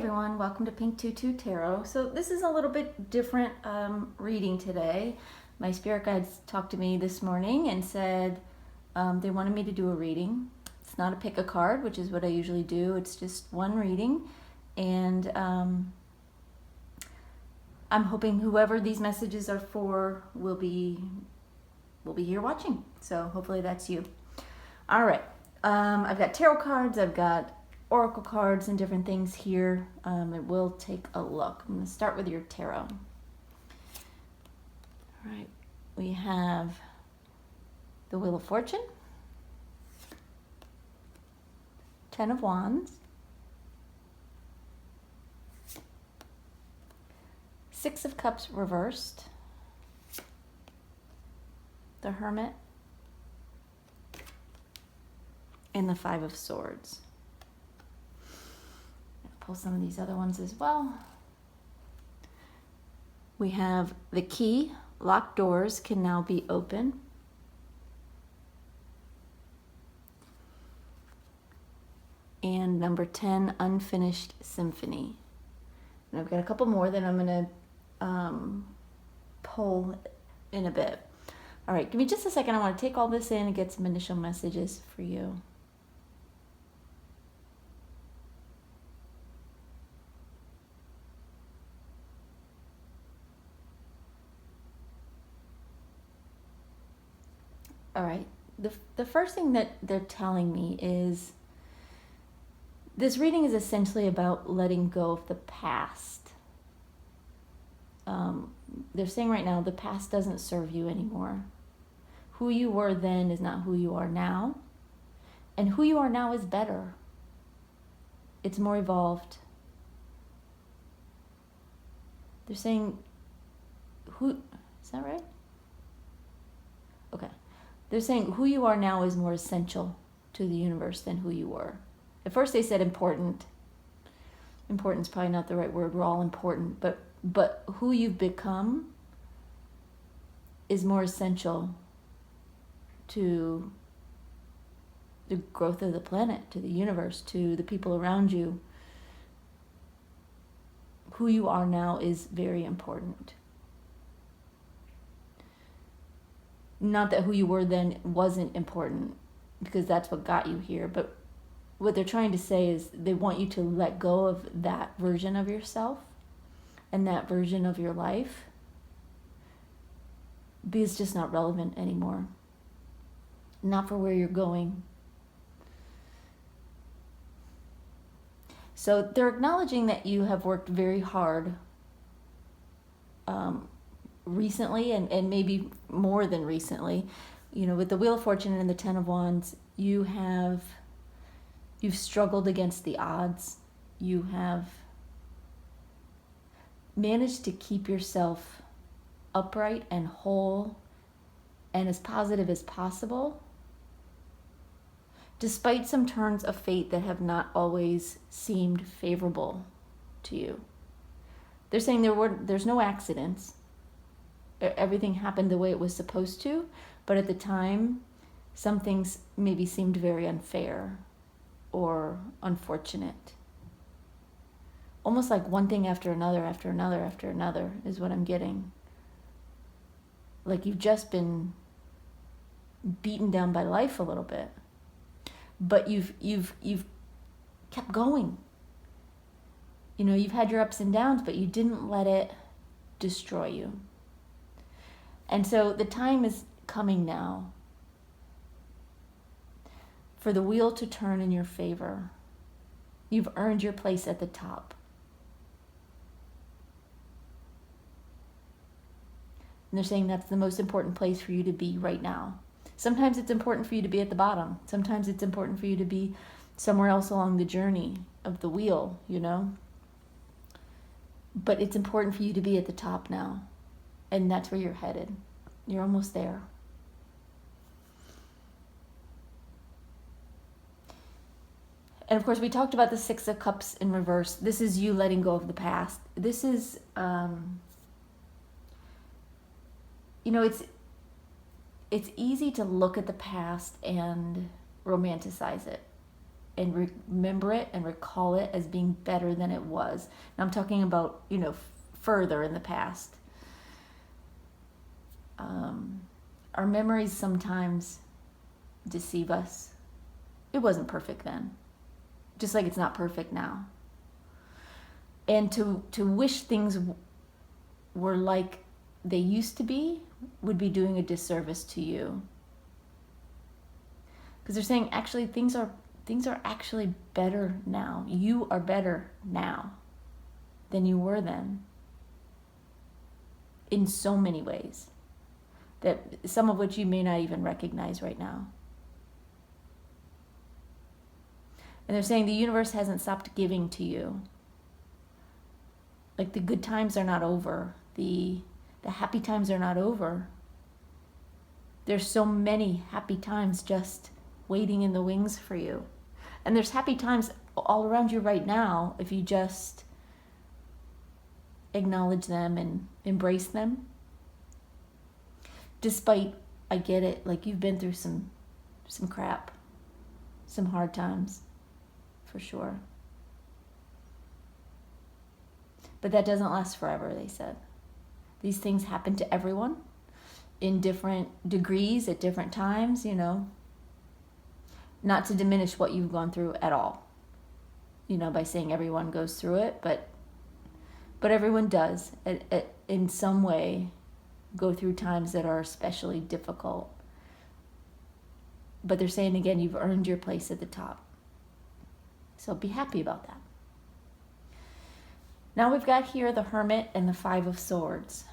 everyone, welcome to Pink Tutu Tarot. So this is a little bit different reading today. My spirit guides talked to me this morning and said they wanted me to do a reading. It's not a pick a card, which is what I usually do. It's just one reading, and I'm hoping whoever these messages are for will be here watching. So hopefully that's you. All right, I've got tarot cards. I've got oracle cards and different things here. And we'll take a look. I'm going to start with your tarot. All right, we have the Wheel of Fortune, Ten of Wands, Six of Cups reversed, the Hermit, and the Five of Swords. Pull some of these other ones as well. We have the Key, locked doors can now be open. And number 10, Unfinished Symphony. And I've got a couple more that I'm going to pull in a bit. All right, give me just a second. I want to take all this in and get some initial messages for you. All right, the first thing that they're telling me is this reading is essentially about letting go of the past. They're saying right now the past doesn't serve you anymore. Who you were then is not who you are now. And who you are now is better. It's more evolved. They're saying, is that right? Okay. They're saying who you are now is more essential to the universe than who you were. At first they said important. Important's probably not the right word. We're all important. But who you've become is more essential to the growth of the planet, to the universe, to the people around you. Who you are now is very important. Not that who you were then wasn't important, because that's what got you here, but what they're trying to say is they want you to let go of that version of yourself and that version of your life, because it's just not relevant anymore. Not for where you're going. So they're acknowledging that you have worked very hard recently, and maybe more than recently. You know, with the Wheel of Fortune and the Ten of Wands, you've struggled against the odds. You have managed to keep yourself upright and whole and as positive as possible, despite some turns of fate that have not always seemed favorable to you. They're saying there's no accidents. Everything happened the way it was supposed to, but at the time, some things maybe seemed very unfair or unfortunate. Almost like one thing after another, after another, after another is what I'm getting. Like you've just been beaten down by life a little bit, but you've kept going. You know, you've had your ups and downs, but you didn't let it destroy you. And so the time is coming now for the wheel to turn in your favor. You've earned your place at the top. And they're saying that's the most important place for you to be right now. Sometimes it's important for you to be at the bottom. Sometimes it's important for you to be somewhere else along the journey of the wheel, you know? But it's important for you to be at the top now. And that's where you're headed. You're almost there. And of course, we talked about the Six of Cups in reverse. This is you letting go of the past. This is, you know, it's easy to look at the past and romanticize it. and remember it and recall it as being better than it was. Now I'm talking about, further in the past. Our memories sometimes deceive us. It wasn't perfect then, just like it's not perfect now. And to wish things were like they used to be would be doing a disservice to you. Because they're saying actually things are actually better now. You are better now than you were then. In so many ways. That some of which you may not even recognize right now. And they're saying the universe hasn't stopped giving to you. Like the good times are not over. The happy times are not over. There's so many happy times just waiting in the wings for you. And there's happy times all around you right now if you just acknowledge them and embrace them. Despite, I get it, like you've been through some crap, some hard times, for sure. But that doesn't last forever, they said. These things happen to everyone in different degrees at different times, Not to diminish what you've gone through at all, by saying everyone goes through it, but everyone does in some way go through times that are especially difficult. But they're saying again, you've earned your place at the top. So be happy about that. Now we've got here the Hermit and the Five of Swords.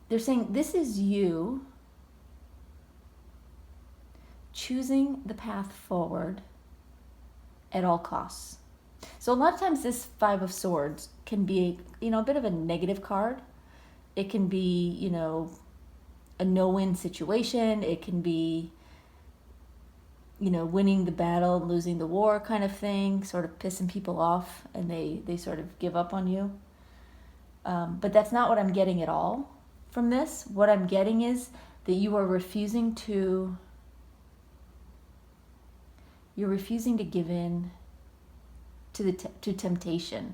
They're saying this is you choosing the path forward at all costs. So a lot of times this Five of Swords can be, a bit of a negative card. It can be, a no-win situation. It can be, winning the battle and losing the war kind of thing, sort of pissing people off and they sort of give up on you. But that's not what I'm getting at all from this. What I'm getting is that you are refusing to give in to temptation,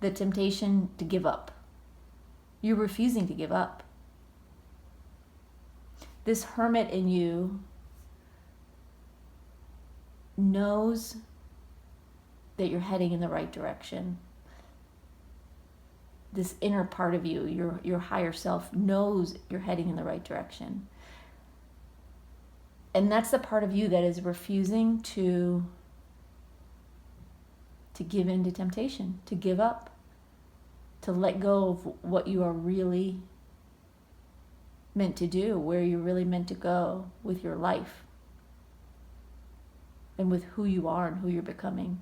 the temptation to give up. You're refusing to give up. This Hermit in you knows that you're heading in the right direction. This inner part of you, your higher self, knows you're heading in the right direction. And that's the part of you that is refusing to give in to temptation, to give up, to let go of what you are really meant to do, where you're really meant to go with your life and with who you are and who you're becoming.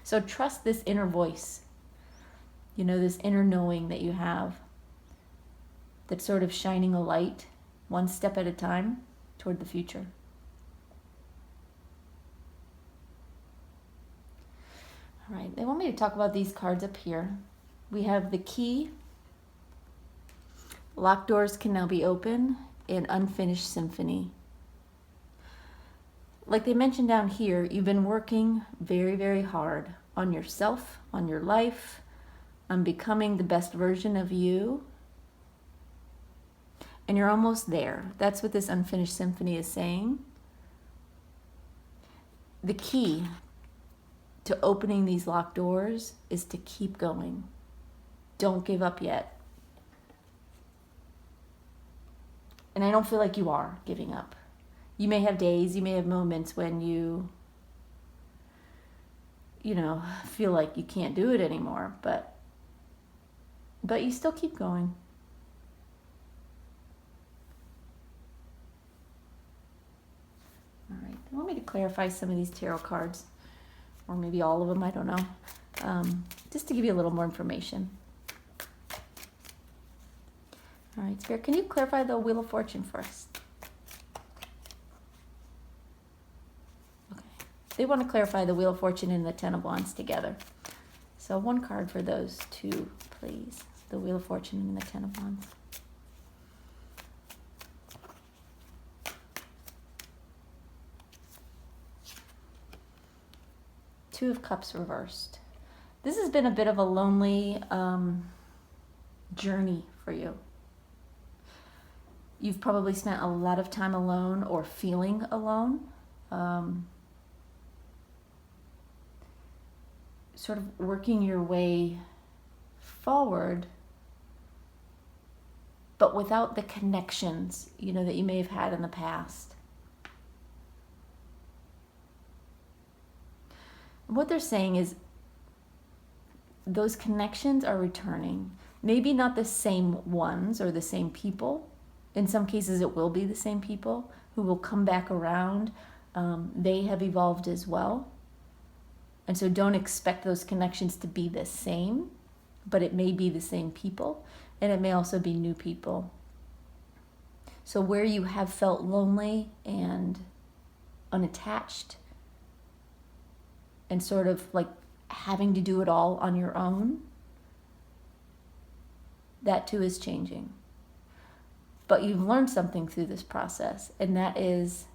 So trust this inner voice, this inner knowing that you have that's sort of shining a light one step at a time toward the future. All right, they want me to talk about these cards up here. We have the Key. Locked doors can now be open, and Unfinished Symphony. Like they mentioned down here, you've been working very, very hard on yourself, on your life, on becoming the best version of you. And you're almost there. That's what this Unfinished Symphony is saying. The key to opening these locked doors is to keep going. Don't give up yet. And I don't feel like you are giving up. You may have days, you may have moments when you feel like you can't do it anymore, but you still keep going. All right, they want me to clarify some of these tarot cards, or maybe all of them, I don't know, just to give you a little more information. All right, Spirit, can you clarify the Wheel of Fortune for us? Okay, they want to clarify the Wheel of Fortune and the Ten of Wands together. So one card for those two, please. The Wheel of Fortune and the Ten of Wands. Two of Cups reversed. This has been a bit of a lonely journey for you. You've probably spent a lot of time alone or feeling alone. Sort of working your way forward, but without the connections, that you may have had in the past. What they're saying is those connections are returning. Maybe not the same ones or the same people. In some cases, it will be the same people who will come back around. They have evolved as well. And so don't expect those connections to be the same, but it may be the same people, and it may also be new people. So where you have felt lonely and unattached and sort of like having to do it all on your own, that too is changing. But you've learned something through this process, and that is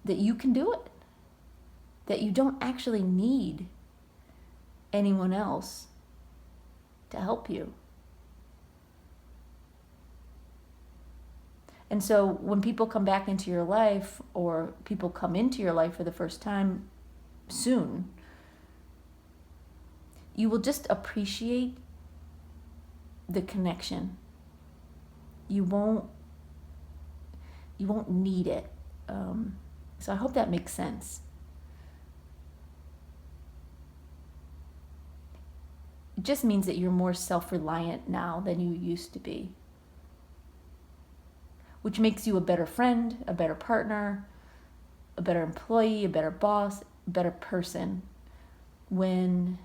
that you can do it. That you don't actually need anyone else to help you. And so when people come back into your life, or people come into your life for the first time soon, you will just appreciate the connection. You won't need it. So I hope that makes sense. It just means that you're more self-reliant now than you used to be, which makes you a better friend, a better partner, a better employee, a better boss, a better person, when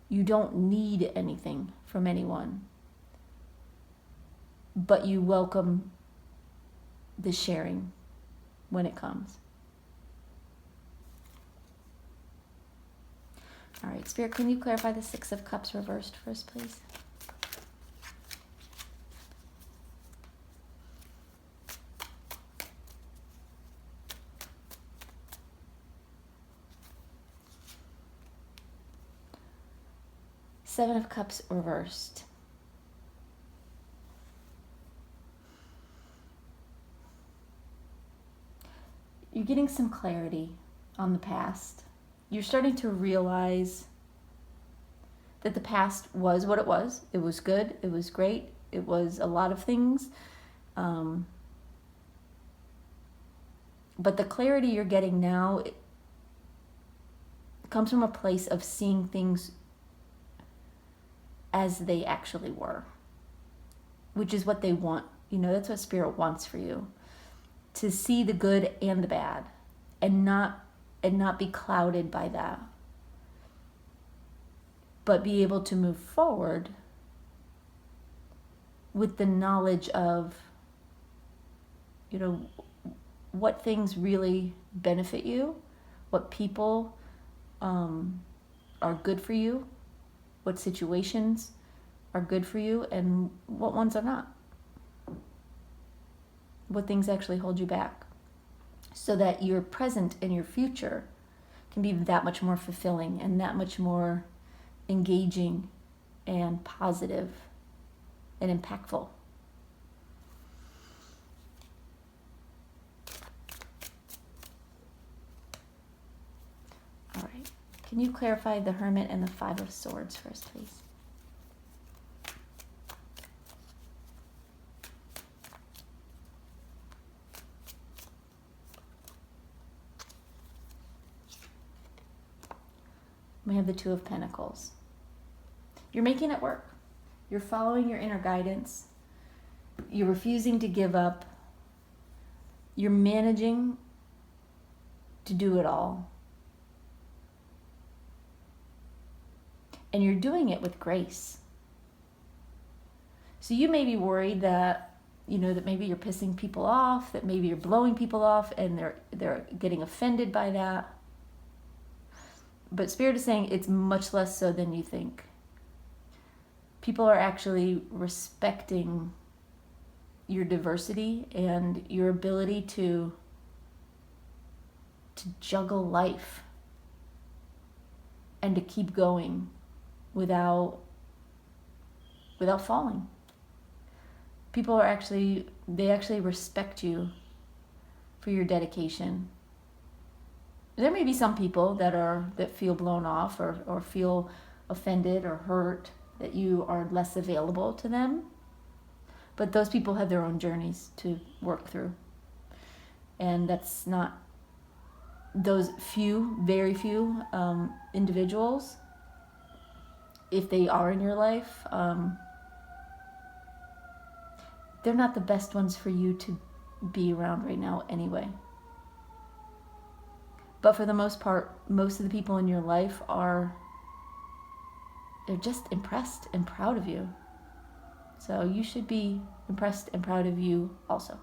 you don't need anything from anyone, but you welcome the sharing when it comes. All right, Spirit, can you clarify the Six of Cups reversed for us, please? Seven of Cups reversed. You're getting some clarity on the past. You're starting to realize that the past was what it was. It was good. It was great. It was a lot of things. But the clarity you're getting now, it comes from a place of seeing things as they actually were, which is what they want. That's what Spirit wants for you, to see the good and the bad, and not be clouded by that, but be able to move forward with the knowledge of, what things really benefit you, what people are good for you, what situations are good for you, and what ones are not. What things actually hold you back, so that your present and your future can be that much more fulfilling and that much more engaging and positive and impactful. All right. Can you clarify the Hermit and the Five of Swords first, please? We have the Two of Pentacles. You're making it work. You're following your inner guidance. You're refusing to give up. You're managing to do it all. And you're doing it with grace. So you may be worried that, that maybe you're pissing people off, that maybe you're blowing people off and they're getting offended by that. But Spirit is saying it's much less so than you think. People are actually respecting your diversity and your ability to to juggle life and to keep going without falling. People they actually respect you for your dedication. There may be some people that feel blown off or feel offended or hurt that you are less available to them. But those people have their own journeys to work through. And that's not those very few individuals, if they are in your life, they're not the best ones for you to be around right now anyway. But for the most part, most of the people in your life they're just impressed and proud of you. So you should be impressed and proud of you also.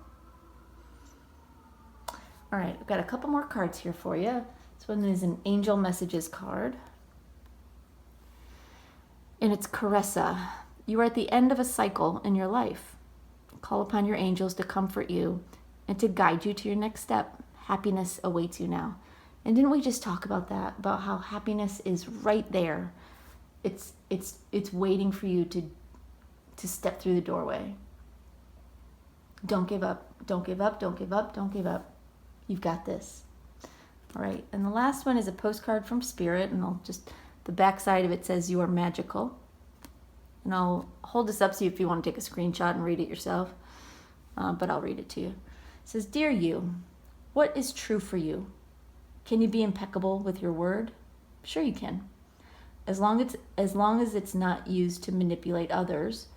All right, I've got a couple more cards here for you. This one is an angel messages card. And it's Caressa. You are at the end of a cycle in your life. Call upon your angels to comfort you and to guide you to your next step. Happiness awaits you now. And didn't we just talk about that? About how happiness is right there. It's waiting for you to step through the doorway. Don't give up. Don't give up. Don't give up. Don't give up. You've got this. All right. And the last one is a postcard from Spirit, and the back side of it says you are magical. And I'll hold this up so if you want to take a screenshot and read it yourself. But I'll read it to you. It says, "Dear you, what is true for you? Can you be impeccable with your word? Sure you can. As long as it's not used to manipulate others,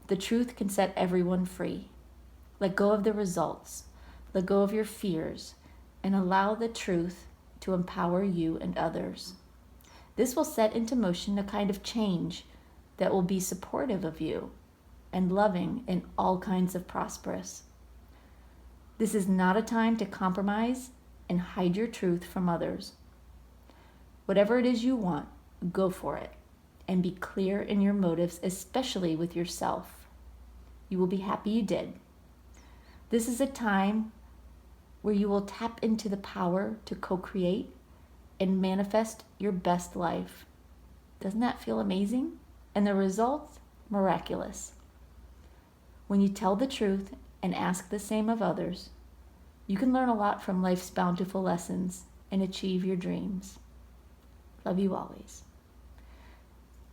the truth can set everyone free. Let go of the results. Let go of your fears and allow the truth to empower you and others. This will set into motion a kind of change that will be supportive of you and loving and all kinds of prosperous. This is not a time to compromise and hide your truth from others. Whatever it is you want, go for it and be clear in your motives, especially with yourself. You will be happy you did. This is a time where you will tap into the power to co-create and manifest your best life. Doesn't that feel amazing? And the results, miraculous. When you tell the truth and ask the same of others, you can learn a lot from life's bountiful lessons and achieve your dreams. Love you always."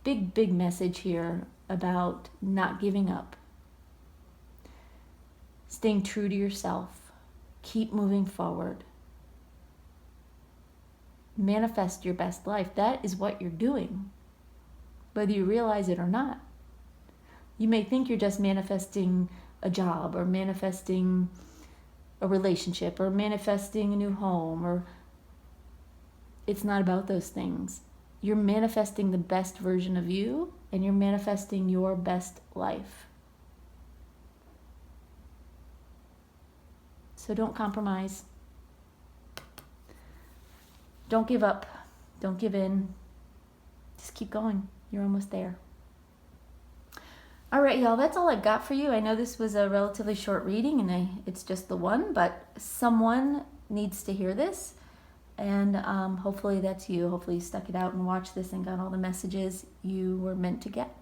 Big message here about not giving up. Staying true to yourself. Keep moving forward. Manifest your best life. That is what you're doing, whether you realize it or not. You may think you're just manifesting a job or manifesting a relationship or manifesting a new home, or it's not about those things. You're manifesting the best version of you, and you're manifesting your best life. So don't compromise. Don't give up. Don't give in. Just keep going. You're almost there. All right, y'all, that's all I've got for you. I know this was a relatively short reading, and it's just the one, but someone needs to hear this. And hopefully that's you. Hopefully you stuck it out and watched this and got all the messages you were meant to get.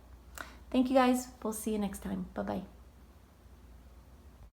Thank you, guys. We'll see you next time. Bye-bye.